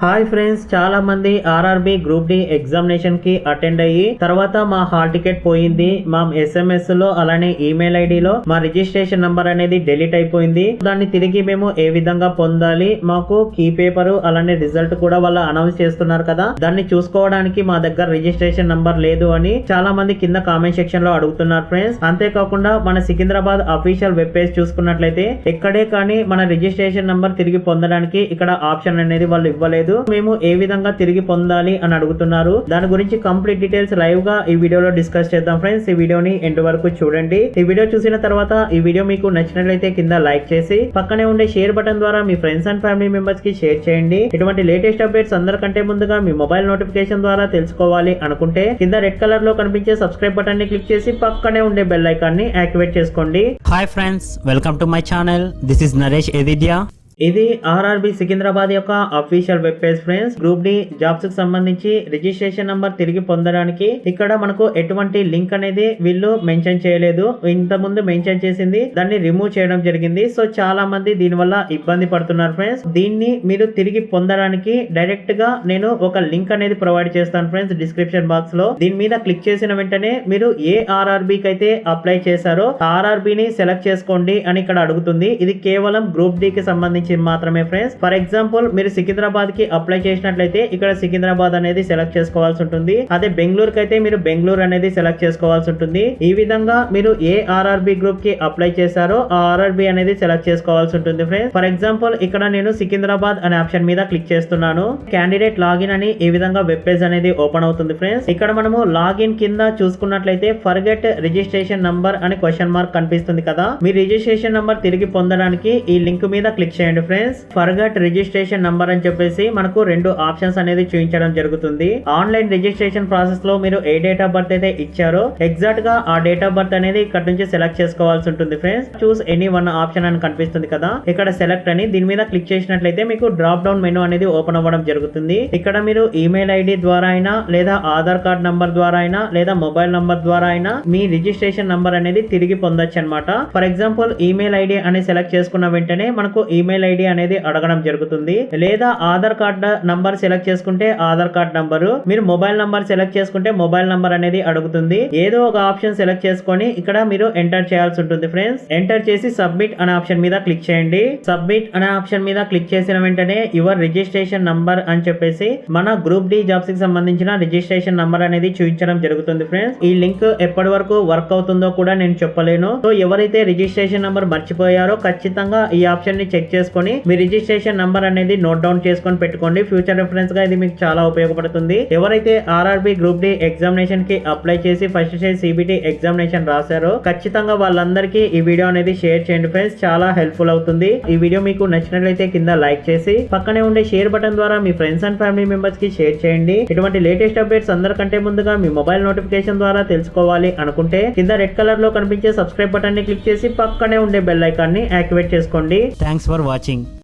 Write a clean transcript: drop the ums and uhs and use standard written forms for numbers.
Hi friends, చాలా మంది RRB group D examination కి అటెండ్ అయ్యి తర్వాత మా హాల్ టికెట్ పోయింది, మా SMS లో అలానే ఈమెయిల్ ఐడిలో మా రిజిస్ట్రేషన్ నంబర్ అనేది డిలీట్ అయిపోయింది, దాన్ని తిరిగి మేము ఏ విధంగా పొందాలి, మాకు కీ పేపర్ అలానే రిజల్ట్ కూడా వాళ్ళు అనౌన్స్ చేస్తున్నారు కదా, దాన్ని చూసుకోవడానికి మా దగ్గర రిజిస్ట్రేషన్ నంబర్ లేదు అని చాలా మంది కింద కామెంట్ సెక్షన్ లో అడుగుతున్నారు ఫ్రెండ్స్. అంతేకాకుండా మన సికింద్రాబాద్ అఫీషియల్ వెబ్ పేజ్ చూసుకున్నట్లయితే ఎక్కడే కానీ మన రిజిస్ట్రేషన్ నంబర్ తిరిగి పొందడానికి ఇక్కడ ఆప్షన్ అనేది వాళ్ళు ఇవ్వలేదు. మేము ఏ విధంగా తిరిగి పొందాలి అని అడుగుతున్నారు. దాని గురించి కంప్లీట్ డీటెయిల్స్ లైవ్ గా ఈ వీడియోలో డిస్కస్ చేద్దాం ఫ్రెండ్స్. ఈ వీడియోని ఎండ్ వరకు చూడండి. ఈ వీడియో చూసిన తర్వాత ఈ వీడియో మీకు నచ్చినట్లయితే కింద లైక్ చేసి పక్కనే ఉండే షేర్ బటన్ ద్వారా మీ ఫ్రెండ్స్ అండ్ ఫ్యామిలీ మెంబర్స్ కి షేర్ చేయండి. ఇటువంటి లేటెస్ట్ అప్డేట్స్ అందరికంటే ముందుగా మీ మొబైల్ నోటిఫికేషన్ ద్వారా తెలుసుకోవాలి అనుకుంటే కింద రెడ్ కలర్ లో కనిపించే సబ్స్క్రైబ్ బటన్ ని క్లిక్ చేసి పక్కనే ఉండే బెల్ ఐకాన్ ని యాక్టివేట్ చేసుకోండి. Hi friends, welcome to my channel. This is Naresh ఎదిద్యా. ఇది ఆర్ఆర్బి సికింద్రాబాద్ యొక్క official web page friends. Group D jobs కి సంబంధించి రిజిస్ట్రేషన్ నంబర్ తిరిగి పొందడానికి ఇక్కడ మనకు ఎటువంటి లింక్ అనేది వీళ్ళు మెన్షన్ చేయలేదు. ఇంత ముందు మెన్షన్ చేసింది, దాన్ని రిమూవ్ చేయడం జరిగింది. సో చాలా మంది దీని వల్ల ఇబ్బంది పడుతున్నారు ఫ్రెండ్స్. దీన్ని మీరు తిరిగి పొందడానికి డైరెక్ట్ గా నేను ఒక లింక్ అనేది ప్రొవైడ్ చేస్తాను ఫ్రెండ్స్ డిస్క్రిప్షన్ బాక్స్ లో. దీని మీద క్లిక్ చేసిన వెంటనే మీరు ఏ ఆర్ఆర్బి కి అయితే అప్లై చేశారో ఆర్ఆర్బి ని సెలెక్ట్ చేసుకోండి అని ఇక్కడ అడుగుతుంది. ఇది కేవలం గ్రూప్ డి కి సంబంధించి మాత్రమే ఫ్రెండ్స్. ఫర్ ఎగ్జాంపుల్ మీరు సికింద్రాబాద్ కి అప్లై చేసినట్లయితే ఇక్కడ సికింద్రాబాద్ అనేది సెలెక్ట్ చేసుకోవాల్సి ఉంటుంది. అదే బెంగళూరు కి అయితే మీరు బెంగళూరు అనేది సెలెక్ట్ చేసుకోవాల్సి ఉంటుంది. ఈ విధంగా మీరు ఏ ఆర్ఆర్బి గ్రూప్ కి అప్లై చేశారో ఆ ఆర్ఆర్బి అనేది సెలెక్ట్ చేసుకోవాల్సి ఉంటుంది ఫ్రెండ్స్. ఫర్ ఎగ్జాంపుల్ ఇక్కడ నేను సికింద్రాబాద్ అనే ఆప్షన్ మీద క్లిక్ చేస్తున్నాను. క్యాండిడేట్ లాగిన్ అని ఈ విధంగా వెబ్ పేజ్ అనేది ఓపెన్ అవుతుంది ఫ్రెండ్స్. ఇక్కడ మనము లాగిన్ కింద చూసుకున్నట్లయితే ఫర్గెట్ రిజిస్ట్రేషన్ నంబర్ అని క్వశ్చన్ మార్క్ కనిపిస్తుంది కదా, మీ రిజిస్ట్రేషన్ నంబర్ తిరిగి పొందడానికి ఈ లింక్ మీద క్లిక్ చేయండి ఫ్రెండ్స్. ఫర్గెట్ రిజిస్ట్రేషన్ నంబర్ అని చెప్పేసి మనకు రెండు ఆప్షన్స్ అనేది చూపించడం జరుగుతుంది. ఆన్లైన్ రిజిస్ట్రేషన్ ప్రాసెస్ లో మీరు ఏ డేట్ ఆఫ్ బర్త్ అయితే ఇచ్చారో ఎగ్జాక్ట్ గా ఆ డేట్ ఆఫ్ బర్త్ అనేది ఇక్కడ నుంచి సెలెక్ట్ చేసుకోవాల్సి ఉంటుంది friends. Choose any one option అని కనిపిస్తుంది కదా, ఇక్కడ సెలెక్ట్ అని దీని మీద క్లిక్ చేసినట్లయితే మీకు డ్రాప్ డౌన్ మెనూ అనేది ఓపెన్ అవ్వడం జరుగుతుంది. ఇక్కడ మీరు ఈమెయిల్ ఐడి ద్వారా అయినా లేదా ఆధార్ కార్డ్ నంబర్ ద్వారా అయినా లేదా మొబైల్ నంబర్ ద్వారా అయినా మీ రిజిస్ట్రేషన్ నంబర్ అనేది తిరిగి పొందొచ్చు అనమాట. ఫర్ ఎగ్జాంపుల్ ఈమెయిల్ ఐడి అని సెలెక్ట్ చేసుకున్న వెంటనే మనకు ఈమెయిల్ ఐడి అనేది అడగడం జరుగుతుంది. లేదా ఆధార్ కార్డ్ నంబర్ సెలెక్ట్ చేసుకుంటే ఆధార్ కార్డ్ నంబరు, మీరు మొబైల్ నంబర్ సెలెక్ట్ చేసుకుంటే మొబైల్ నంబర్ అనేది అడుగుతుంది. ఏదో ఒక ఆప్షన్ సెలెక్ట్ చేసుకొని ఇక్కడ మీరు ఎంటర్ చేయాల్సి ఉంటుంది ఫ్రెండ్స్. ఎంటర్ చేసి సబ్మిట్ అనే ఆప్షన్ మీద క్లిక్ చేయండి. సబ్మిట్ అనే ఆప్షన్ మీద క్లిక్ చేసిన వెంటనే యువర్ రిజిస్ట్రేషన్ నంబర్ అని చెప్పేసి మన గ్రూప్ డి జాబ్స్ కి సంబంధించిన రిజిస్ట్రేషన్ నంబర్ అనేది చూపించడం జరుగుతుంది ఫ్రెండ్స్. ఈ లింక్ ఎప్పటి వరకు వర్క్ అవుతుందో కూడా నేను చెప్పలేను. సో ఎవరైతే రిజిస్ట్రేషన్ నంబర్ మర్చిపోయారో ఖచ్చితంగా ఈ ఆప్షన్ ని చెక్ చేసుకొని మీ రిజిస్ట్రేషన్ నంబర్ అనేది నోట్ డౌన్ చేసుకొని పెట్టుకోండి. ఫ్యూచర్ రెఫరెన్స్ గా ఇది మీకు చాలా ఉపయోగపడుతుంది. ఎవరైతే ఆర్ఆర్బి గ్రూప్ డి ఎగ్జామినేషన్ కి అప్లై చేసి ఫస్ట్ స్టేజ్ సిబిటి ఎగ్జామినేషన్ రాశారో ఖచ్చితంగా వాళ్ళందరికీ ఈ వీడియో అనేది షేర్ చేయండి ఫ్రెండ్స్, చాలా హెల్ప్ఫుల్ అవుతుంది. ఈ వీడియో మీకు నచ్చినట్లయితే కింద లైక్ చేసి పక్కనే ఉండే షేర్ బటన్ ద్వారా మీ ఫ్రెండ్స్ అండ్ ఫ్యామిలీ మెంబర్స్ కి షేర్ చేయండి. ఇటువంటి లేటెస్ట్ అప్డేట్స్ అందరికంటే ముందుగా మీ మొబైల్ నోటిఫికేషన్ ద్వారా తెలుసుకోవాలి అనుకుంటే కింద రెడ్ కలర్ లో కనిపించే సబ్స్క్రైబ్ బటన్ ని క్లిక్ చేసి పక్కనే ఉండే బెల్ ఐకాన్ ని యాక్టివేట్ చేసుకోండి. Thanks for watching.